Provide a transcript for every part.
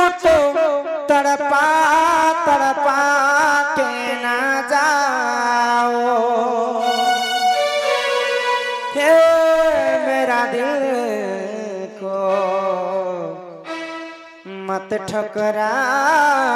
छूटे तड़पा तड़पा के ना जाओ हे मेरा दिल को मत ठुकराओ।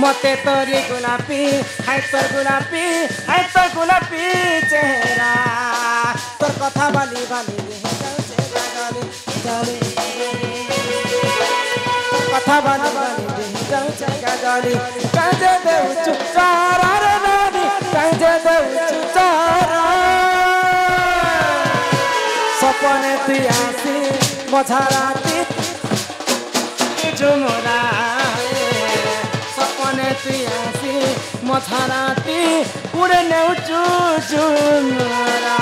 मते तोरी गुलाबी है तोर गुलाबी है तोर गुलाबी चेहरा तोर कथा बाली बाली कथा बाली बाली गाली काजे दे चुचारा रे नानी काजे दे चुचारा सपने तू आसी मझाराती जुमरा तुयासी मथाराती उड़े नेउचू जुमरा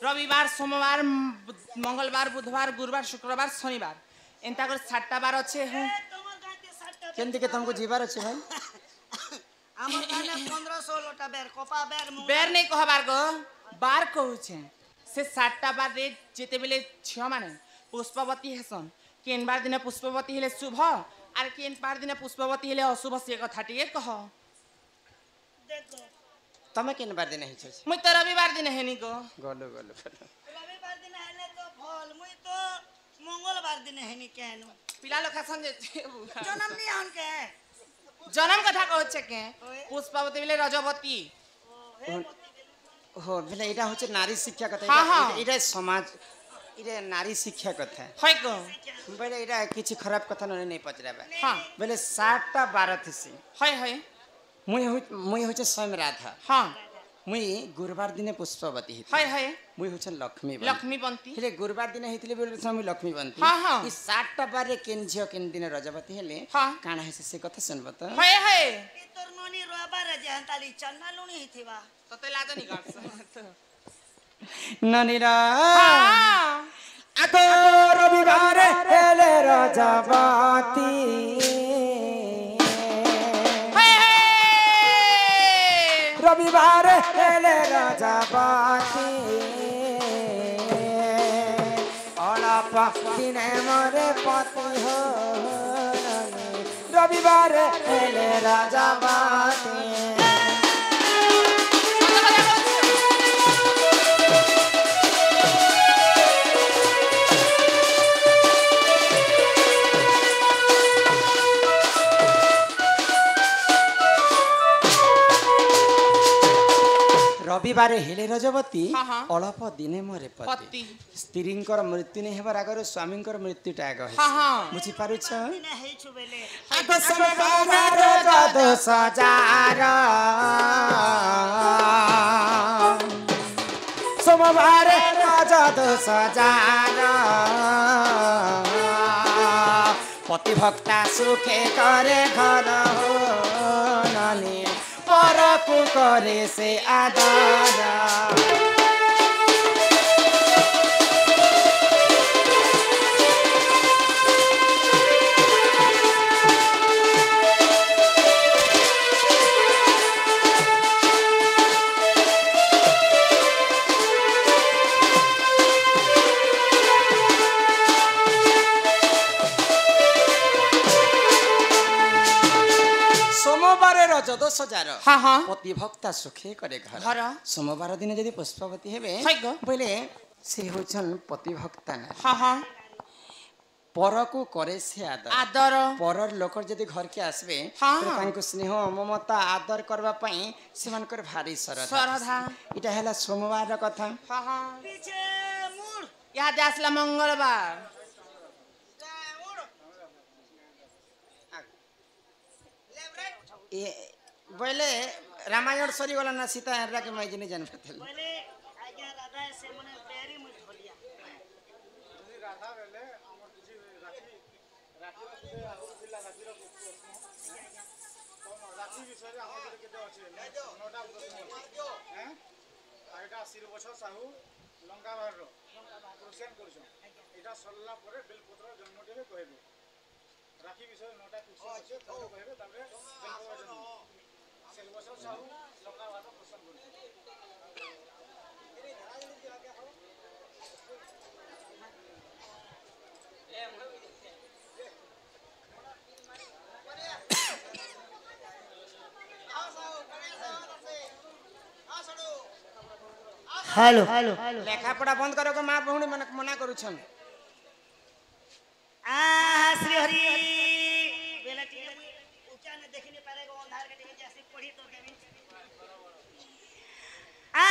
रविवार सोमवार मंगलवार बुधवार गुरुवार शुक्रवार शनिवार एंता कर 7टा बार अच्छे हैं केंती के तुमको जीवार अच्छे भाई हमर गाने 15-16टा बेर कोपा बेर बेर नहीं कहबार गो बार कहू छे से 7टा बार रे जेते बेले छियो माने पुष्पवती हेसन केन बार दिने पुष्पवती हेले शुभ आर केन बार दिने पुष्पवती हेले अशुभ से कथा टिके कह देखो तमे केन बार दिन हिछ मुई तो रविवार दिन हेनी गो गलो गलो रविवार दिन हेले तो फल मुई तो मंगलवार दिन हेनी केनु पिला लोग खसन जे जन्म नहीं हन के जन्म कथा कहछे के पुष्पवती बेले रजवती हो बेले एटा होचे नारी शिक्षा कथा एटा समाज इरे नारी शिक्षा कथा है को बेले एटा किछि खराब कथा नहीं पचराबा हां बेले 7टा 12 थिसी है मुई होचे स्वयं राधा हां मुई गुरुवार दिने पुष्पवती है मुई होचे लक्ष्मी बंती हेले गुरुवार दिने हितले बेले मुई लक्ष्मी बंती हां ई 7टा बार रे केन झियो केन दिने रजवती हेले काना हेसे से कथा सुनबो त है तोर नोनी रविवार जे हंताली चन्ना लुणी हिथिबा तते लाज नि गाछ ननीरा आको रविवार हेले रजवती रविवार हेले रजवती अलप दिने मोरे पति हो रविवार हेले रजवती ରବିବାର ହେଲେ ରଜବତୀ ହଁ, ହଁ। ଅଳପ ଦିନେ ମରେ ପତି ପତି ସ୍ତ୍ରୀଙ୍କର ମୃତ୍ୟୁ ନେଇ ହେବାର ଆଗରୁ ସ୍ୱାମୀଙ୍କର ମୃତ୍ୟୁଟା ଆଗ ହଁ ହଁ ବୁଝିପାରୁଛ ଦିନେ ହେଇଛୁ ବେଲେ ଆଗ ସମବାର ଦୋଷ ଜାର সোমবার যত সজার পতিভক্তা সুখে করে ঘর নানি পরকু করে সে আদর যদোষ যার হ্যাঁ হ্যাঁ পতিভক্তা সুখে করে ঘর ঘর সোমবার দিনে যদি পুষ্পবতী হেবে হইগ বলে সে হচ্ছেন পতিভক্তা না হ্যাঁ হ্যাঁ পরকু করে সে আদর আদর পরর লোকর যদি ঘরকে আসবে হ্যাঁ। তাଙ୍କୁ স্নেহ মমতা আদর করবা পাই সেমানকর ভারি শ্রদ্ধা। শ্রদ্ধা এটা হেলা সোমবার কথা হ্যাঁ হ্যাঁ পিছে মুড় ইয়াদে আসলা মঙ্গলবার মুড় লেফট রাইট এ বলে রামায়ণ সরি গলা না সীতা এরাকে মাই জিনি জানবাতেল বলে আজ্ঞা রাধা সে মনে বেরি মুই ধলিয়া রাধা বেলে আমার কিছু রাখি রাখি বিষয়ে আমার কেতে আছে 9টা প্রশ্ন হ্যাঁ এটা 80 বছর সাহু লঙ্কা বাহার কোশ্চেন করছো এটা সরলা পরে বেলপত্র জন্মটিকে কইবে রাখি বিষয়ে 9টা কোশ্চেন আছে তাহলে কইবে তারপরে বেলপত্র জন্ম 80 বছর সাহু লঙ্কা বাহার কোশ্চেন করছো हेलो हेलो লেখা পড়া বন্ধ করো গো মা ভউণী মানে মনা করুছন आ श्री हरि बेला टिके मुई ऊंचा ने देखि नहीं पारे गो अंधार के टिके जैसे पढ़ी तो देवी आ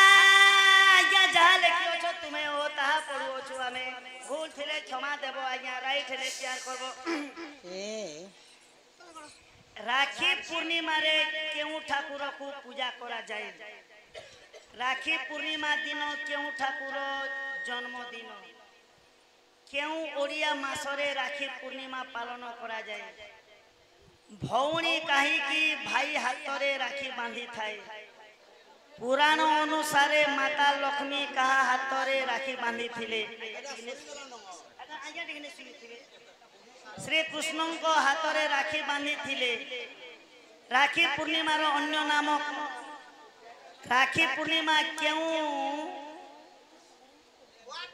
या जा लेखियो छ तुम्हें ओ ताहा पढुओ छु हमें भूल थिले क्षमा देबो आज्ञा राइट हेले तैयार करबो ए राखी पूर्णिमा रे केउ ठाकुर को पूजा करा जाए राखी पूर्णिमा दिन केउ ठाकुर जन्मदिन केउ ओडिया मासरे राखी पूर्णिमा पालन करा जाए भौणी काहे कि भाई हाथरे राखी बांधी थाए पुराण अनुसारे माता लक्ष्मी कहा हाथरे राखी बांधी थिले श्री कृष्ण को हाथरे राखी बांधी थिले राखी पूर्णिमा रो अन्य नाम राखी पूर्णिमा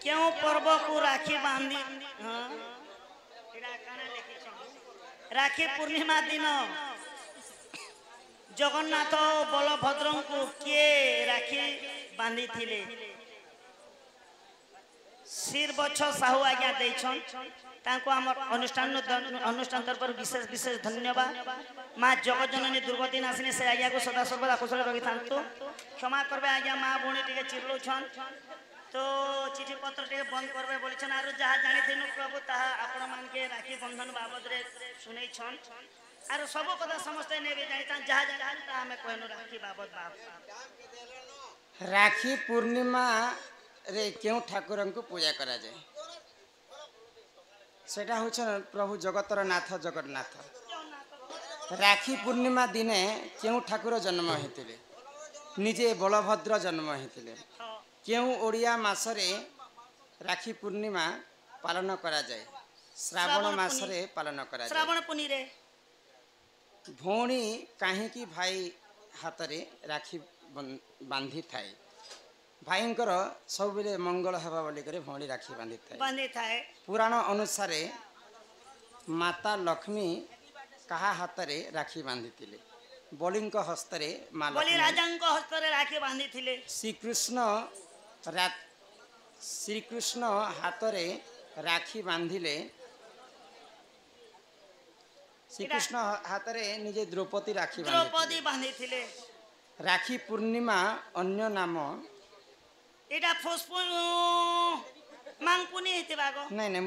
क्यों पर्व को राखी बांधी हाँ राखी पूर्णिमा दिन जगन्नाथ बलभद्र को किए राखी बांधी थिले सिर बछ साहू आज्ञा देछन तांको हमर अनुष्ठान तरफ विशेष विशेष धन्यवाद माँ जगज्जननी दुर्गति नाशिनी से आज्ञा को सदा सर्वदा कुशल रखी थांतु क्षमा करबे आज्ञा माँ भौणी टिके चिरलो छन तो चिठी पत्र टिके बंद करबे बोली छन आरो जहा जानि थिनु प्रभु ताहा आपण मान के राखी बंधन बाबद रे सुनै छन आरो सब कथा समस्त नेबे जानि ता जहा जहा ता हमें कहनो राखी बाबद बाप राखी पूर्णिमा रे क्यों ठाकुर को पूजा करा जाए सेटा होछन प्रभु जगतर नाथ जगन्नाथ राखी पूर्णिमा दिने क्यों ठाकुर जन्म हेतिले निजे बलभद्र जन्म हेतिले क्यों ओडिया मासरे राखी पूर्णिमा पालन करा जाए श्रावण मासरे पालन करा जाए श्रावण पुनी रे भौणी काहे कि भाई हाथरे राखी बांधी थाए भाईंकर सब बेले मंगल हवा बोली करे भौणी राखी बांधी थाए पुराण अनुसार माता लक्ष्मी कहा हाथरे राखी बांधी थिले बलिंक हस्तरे मां बलि राजांक हस्तरे राखी बांधी थिले श्रीकृष्ण हाथरे राखी बांधिले श्रीकृष्ण हाथरे निजे द्रौपदी राखी द्रौपदी बांधी थिले राखी पूर्णिमा अन्य नाम এটা ফসফু মাংপুনি হইতে বাগো नहीं नहीं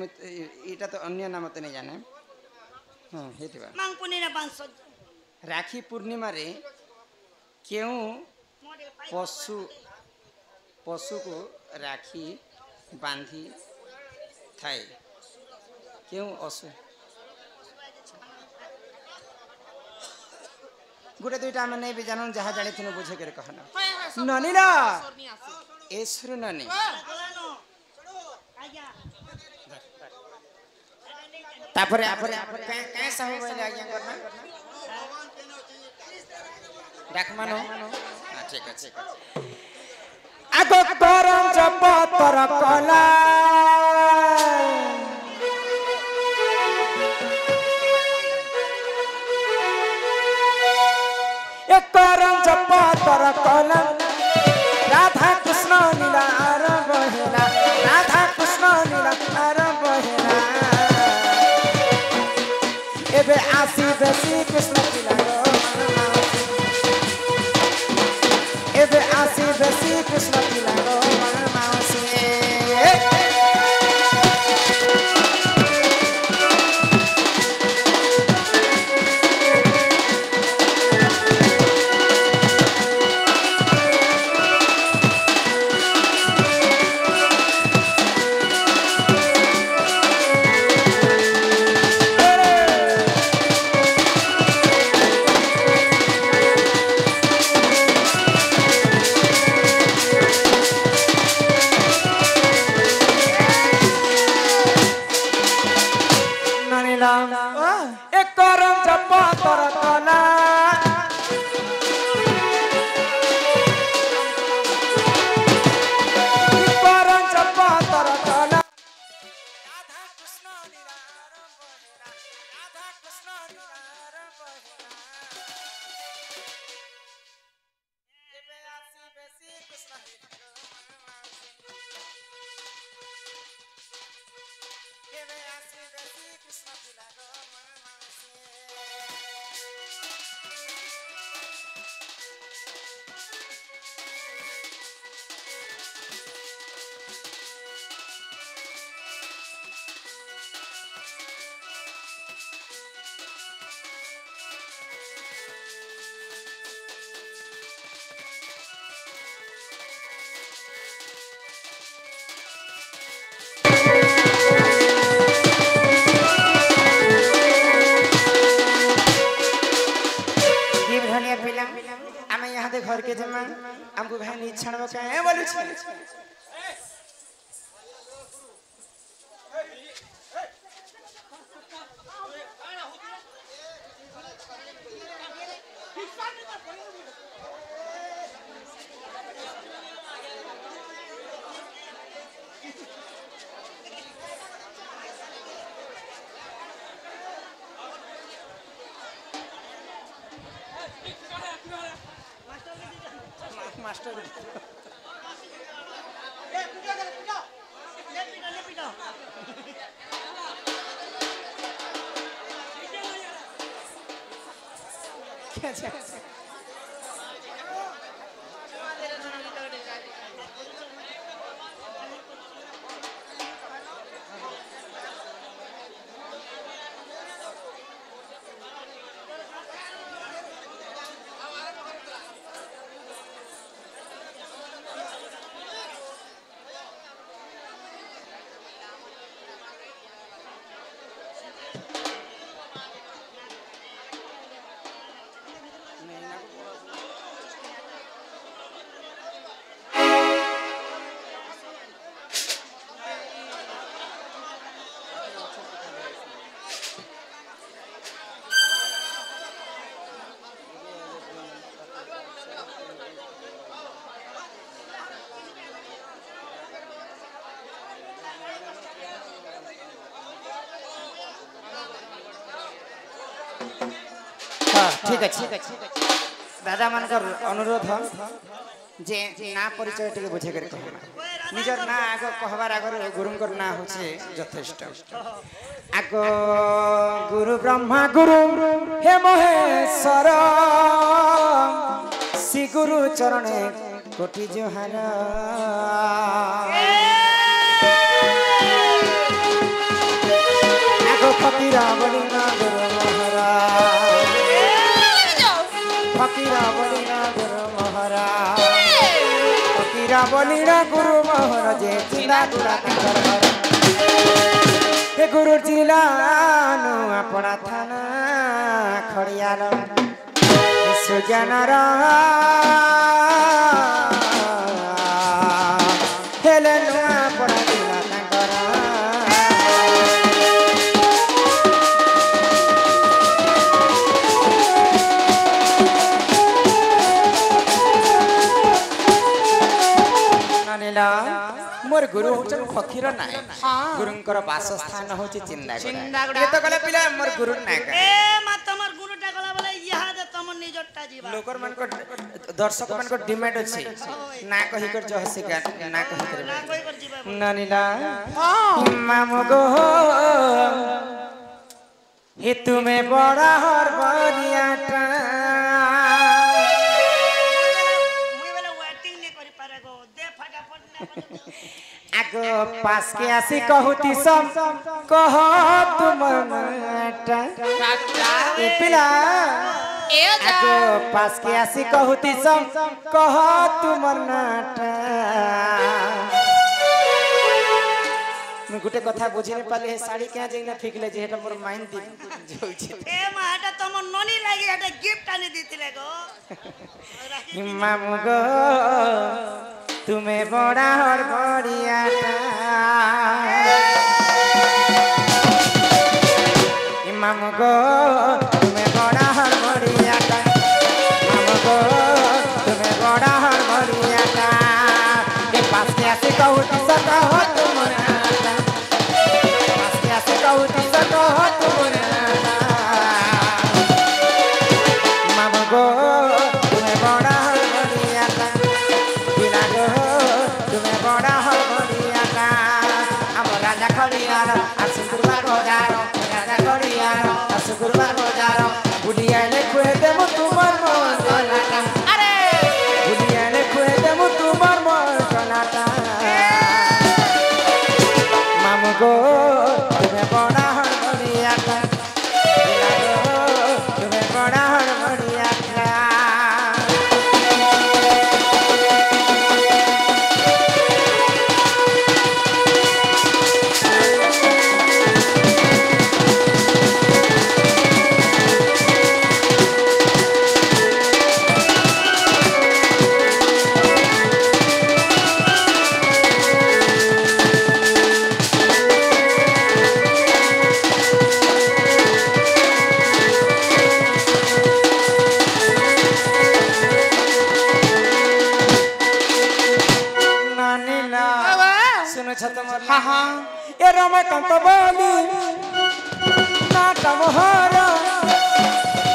এটা তো अन्य नाम तो नहीं जाने हाँ हेतिबा মাংপুনি না বাংশ राखी पूर्णिमा रे क्यों पशु पशु को राखी बांधी थाए क्यों असु गोटे दुईटा आम नहीं भी जानून जहाँ जानी थी बुझे कर कहना ननी ना एसुर ननी तापरे आपरे कैसा हो गए आज्ञा करना डाक मानो हां ठीक है आगो करम जप तर कला एक करम जप तर कला राधा कृष्ण लीला आरंभ होला राधा कृष्ण लीला आरंभ होला एबे आसी बेसी कृष्ण लीला एबे आसी बेसी कृष्ण लीला मासी एक करम जप तर कला एक करम जप तर कला राधा कृष्ण लीला आरंभ होला राधा कृष्ण लीला आरंभ होला एबे आसी बेसी कृष्ण एबे आसी बेसी कृष्ण लीला आम यहाँ दे घर के जमा हमको भाई नहीं छाड़ब कहे बोलू मास्टर ठीक है दादा मान अनुरोध जे ना परिचय टे बुझे कर निजर ना आग कहबार आगर गुरुंकर ना होचे यथेष्ट आग गुरु ब्रह्मा गुरु हे महेश्वर श्री गुरु गुरु चरणे कोटि जोहार आगो फकीरा बलिना गुरु महाराज फकीरा बलिना गुरु महाराज फकीरा बलिना गुरु महाराज चिंदा गुरा कर हे गुरु जिलानु अपना थाना खड़ियाल सुजनर हेले नुआ पड़ा जिला तांकर नानीला मोर गुरु होचन फकीर नाय गुरुंकर वासस्थान होची चिंदागुड़ा ये तो गले पिला मोर गुरु नाय ए मा तमर गुरुटा गला बोले यहा दे तमन निजटा जीवा लोकर मन को दर्शक मन को डिमांड अछि ना कहि कर जो हसी का ना कहि कर ना कोई कर जीवा नानीला मामू गो हे तुम्हें बड़ा हर बरियाटा मुई वाला वेटिंग ने करि पारे गो दे फटाफट ना आगो पास के आसी कहूती सब कह तुमर नाटा ए पिला आगो पास के आसी कहूती सब कह तुमर नाटा मैं गुटे कथा बुझी नहीं पाले साड़ी क्या जइना फिकले जे हेटा मोर माइंड दी जोछि ए मा हटा तमन ननी लागि हटा गिफ्ट आनी दितिले गो मामू गो तुम्हें बड़ा और बड़ियाटा मामू गो तुम्हें बड़ा और बड़ियाटा मामू गो तुम्हें बड़ा और बड़ियाटा के पास के आसे कहूती सका हो तुमरा पास के आसे कहूती सका हो तुमरा मामू गो तुम्हें बड़ा और बड़ियाटा बिना गो तुम्हें बड़ा और बड़ियाटा हम राजा खड़ियार आसुकुरबार बजार राजा खड़ियार आसुकुरबार बजार बुढ़िया ले खुए देमु तुमार मन गलाटा अरे बुढ़िया ले खुए देमु तुमार मन गलाटा मामू गो तुम्हें बड़ा और बड़ियाटा बिना गो तुम्हें बड़ा और बड़ियाटा नानीला सुनो छत मोर हाँ हाँ ए रमाकांत बोली नाटा मोहर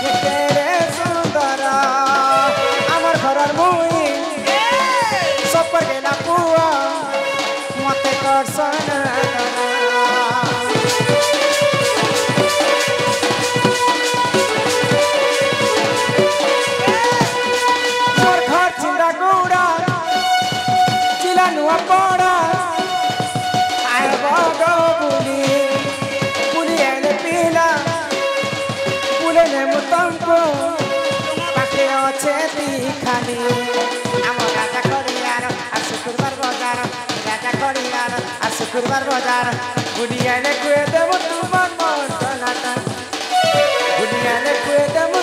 ये तेरे सुंदर আমার ঘরের মুই সপর গেলা পুয়া মতে করছন মোর ঘর চিন্তা গুড়া চিলা নুয়া পড়া আয় বড় বুলি বুলি এনে পিলা পুলে নে মুতঙ্কো পাখে আছে খালি আমার রাজা করিয়ার আর শুক্রবার বাজার রাজা করিয়ার আর শুক্রবার বাজার বুলি এনে কুয়ে দেব তোমার মন গলাটা বুলি এনে কুয়ে দেব